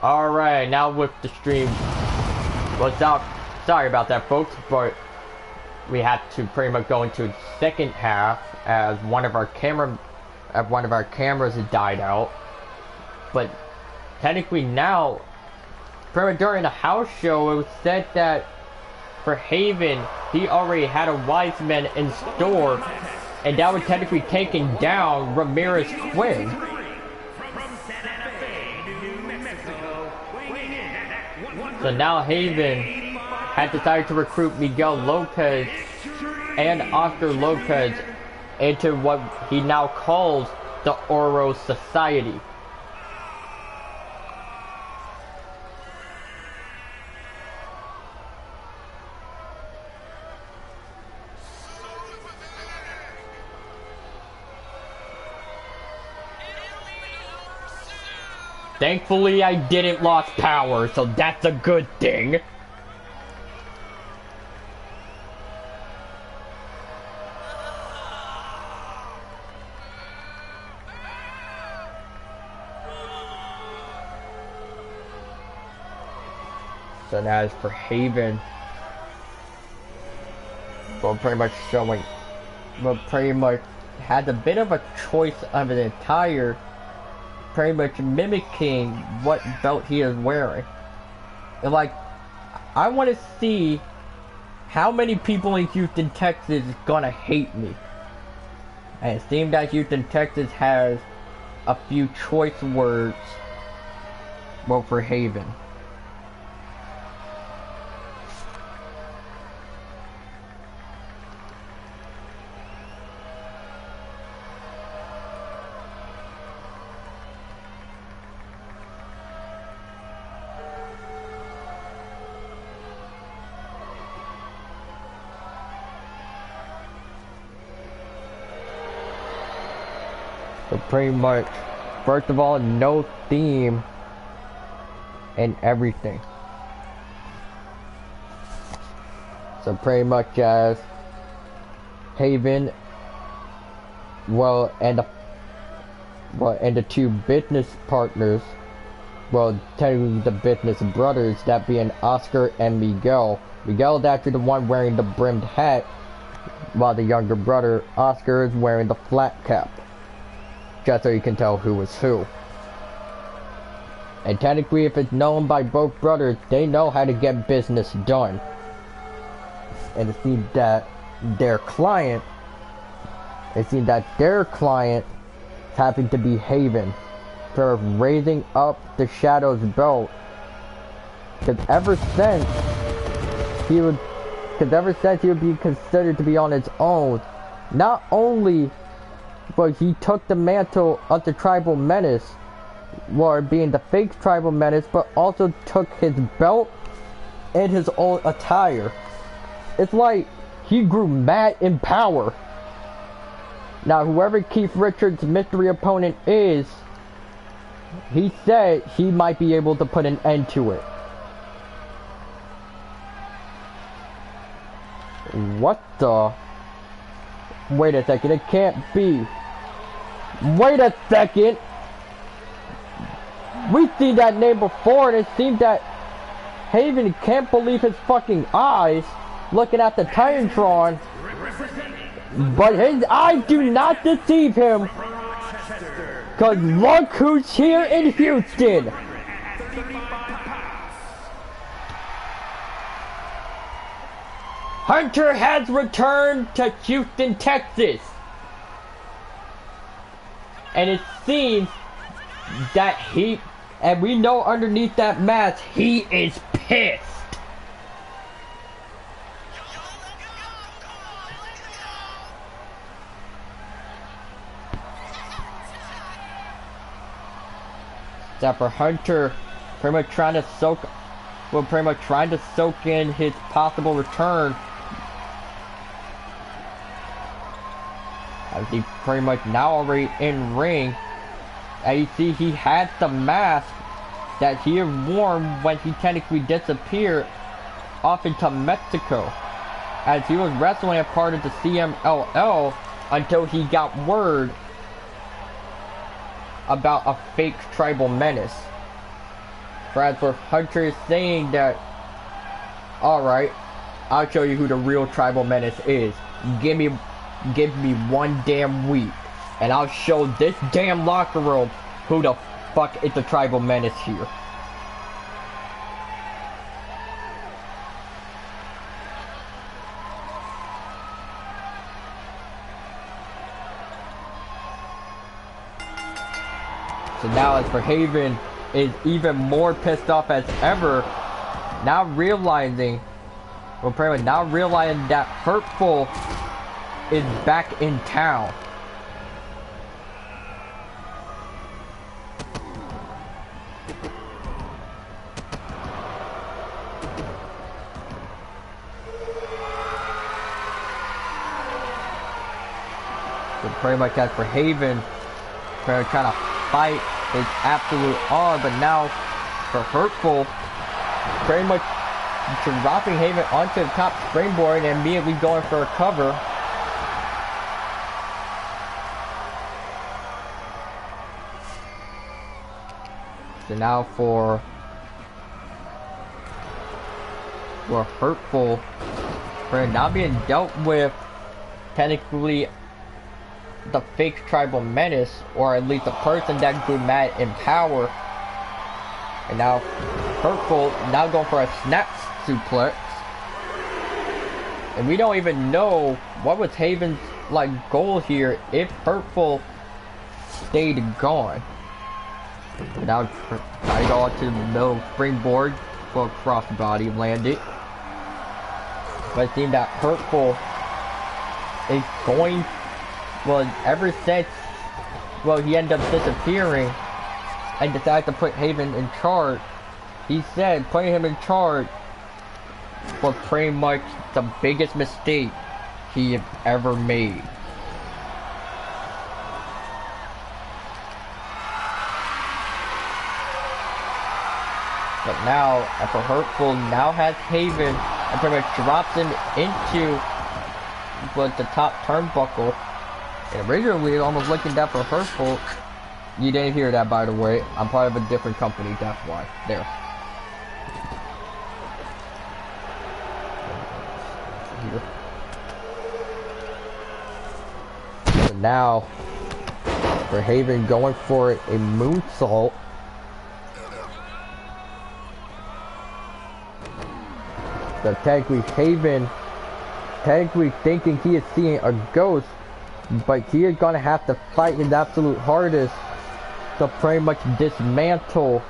Alright, now with the stream. Sorry about that, folks, but we had to pretty much go into the second half as one of our cameras had died out. But technically now, pretty much during the house show, it was said that for Haven, he already had a wise man in store, and that was technically taking down Ramirez Quinn. So now Haven had decided to recruit Miguel Lopez and Oscar Lopez into what he now calls the Oro Society. Thankfully, I didn't lose power, so that's a good thing. So now as for Haven, well, pretty much had a bit of a choice of an entire, pretty much mimicking what belt he is wearing. And like, I want to see how many people in Houston, Texas is gonna hate me. And it seems that Houston, Texas has a few choice words, well, for Haven. So pretty much, first of all, no theme and everything. So pretty much as Haven, and the two business partners, technically the business brothers, that being Oscar and Miguel. Miguel is actually the one wearing the brimmed hat, while the younger brother, Oscar, is wearing the flat cap. Just so you can tell who is who. And technically, if it's known by both brothers, they know how to get business done. And it seems that their client happened to be Haven for raising up the Shadow's belt. Because ever since he would be considered to be on his own, not only but he took the mantle of the tribal menace, being the fake tribal menace, but also took his belt and his own attire. It's like he grew mad in power. Now, whoever Keith Richards' mystery opponent is, he said he might be able to put an end to it. What the? Wait a second, it can't be. Wait a second! We've seen that name before, and it seems that Haven can't believe his fucking eyes looking at the Titantron. But his eyes do not deceive him. Cause look who's here in Houston! Hunter has returned to Houston, Texas. And it seems that and we know underneath that mask, he is pissed. That for Hunter, pretty much trying to soak in his possible return. As he pretty much now already in ring, and you see he had the mask that he had worn when he technically disappeared off into Mexico, as he was wrestling a part of the CMLL until he got word about a fake tribal menace. Whereas for Hunter is saying that, alright, I'll show you who the real tribal menace is. Give me 1 damn week, and I'll show this damn locker room who the fuck is the tribal menace here. So now as for Haven is even more pissed off as ever, now realizing, well, pretty much now realizing that Hurtful is back in town. So pretty much as for Haven, pretty much trying to fight his absolute arm, but now for Hurtful, pretty much dropping Haven onto the top springboard and immediately going for a cover. So now for Hurtful, we're now being dealt with technically the fake tribal menace, or at least the person that grew mad in power. And now Hurtful now going for a snap suplex. And we don't even know what was Haven's like goal here if Hurtful stayed gone. And now try to go onto the middle springboard for a crossbody landed. But it seemed that Hurtful is going, well, ever since, well, he ended up disappearing and decided to put Haven in charge. He said putting him in charge was pretty much the biggest mistake he had ever made. But now, after Hurtful now has Haven and pretty much drops him into the top turnbuckle. And originally, we were almost looking down for Hurtful. You didn't hear that, by the way. I'm part of a different company, that's why. There. Here. So now, for Haven going for a moonsault. So technically, Haven, thinking he is seeing a ghost, but he is gonna have to fight his absolute hardest to pretty much dismantle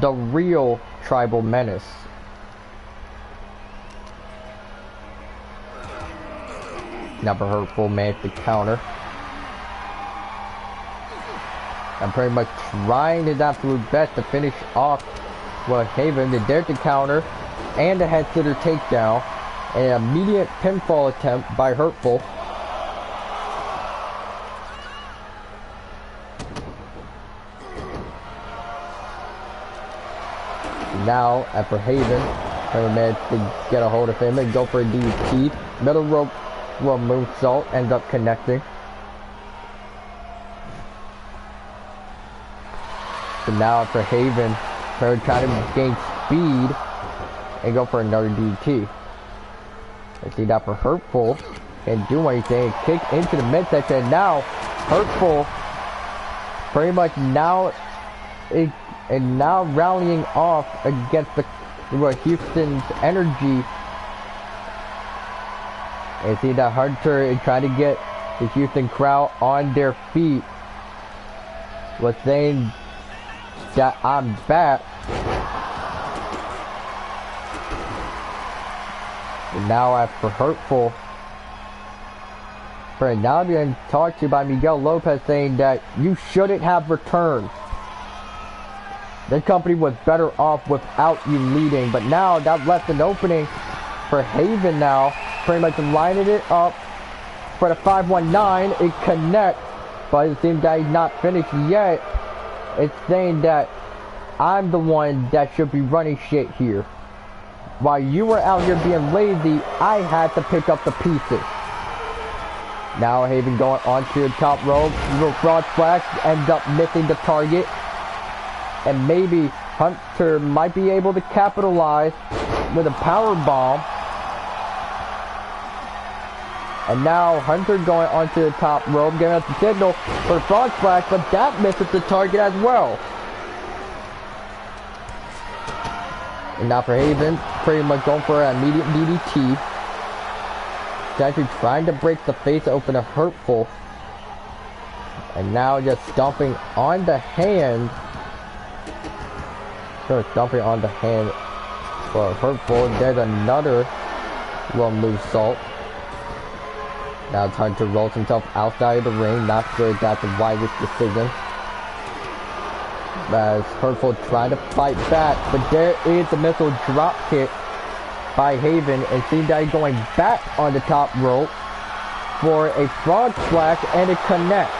the real tribal menace. Never Hurtful managed to counter. And pretty much trying his absolute best to finish off Haven. They dared to counter and a head sitter takedown. An immediate pinfall attempt by Hurtful. Now, after Haven, managed to get a hold of him and go for a DDT. Middle rope moonsault, ends up connecting. So now, after Haven, they're trying to gain speed and go for another DDT. Let's see that for Hurtful. Can't do anything. Kick into the midsection. And now, Hurtful pretty much now rallying off against the Houston's energy. And see that Hunter is trying to get the Houston crowd on their feet. Was saying that I'm back. And now after Hurtful, for now being talked to by Miguel Lopez saying that you shouldn't have returned. The company was better off without you leading, but now that left an opening for Haven now, pretty much lining it up for the 519. It connects, but it seems that he's not finished yet. It's saying that I'm the one that should be running shit here. While you were out here being lazy, I had to pick up the pieces. Now Haven going onto the top rope. Little frog splash, ends up missing the target. And maybe Hunter might be able to capitalize with a power bomb. And now Hunter going onto the top rope, giving us the signal for frog splash, but that misses the target as well. And now for Haven, pretty much going for an immediate DDT. He's actually trying to break the face open of Hurtful. And now just stomping on the hand. So stomping on the hand for Hurtful. There's another little moonsault. Now Hunter rolls himself outside of the ring. Not sure if that's the wisest decision. As Hurtful trying to fight back, but there is a missile drop kick by Haven, and see that he's going back on the top rope for a frog splash and a connect.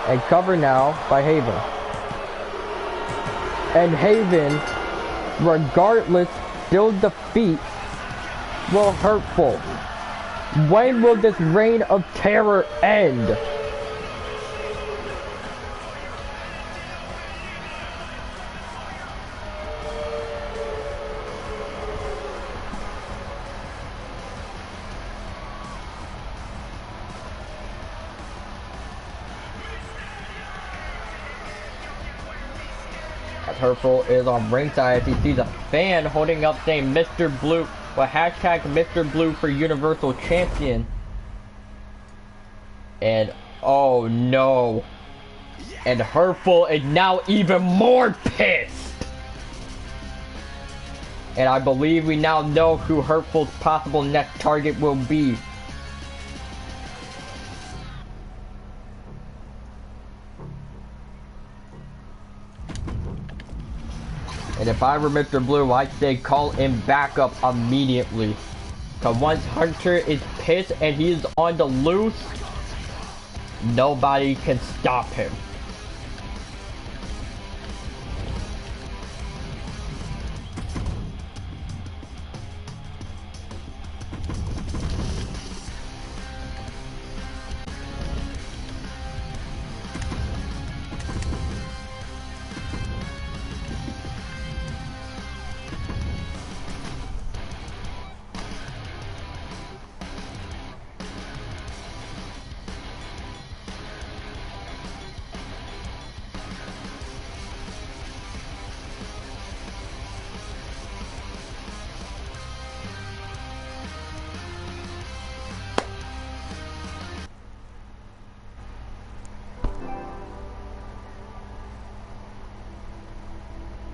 And cover now by Haven. And Haven, regardless, still defeats Will Hurtful. When will this reign of terror end? Hurtful is on ringside as he sees a fan holding up saying Mr. Blue, with hashtag Mr. Blue for Universal Champion. And oh no. And Hurtful is now even more pissed. And I believe we now know who Hurtful's possible next target will be. And if I were Mr. Blue, I'd say call him back up immediately. Cause once Hunter is pissed and he is on the loose, nobody can stop him.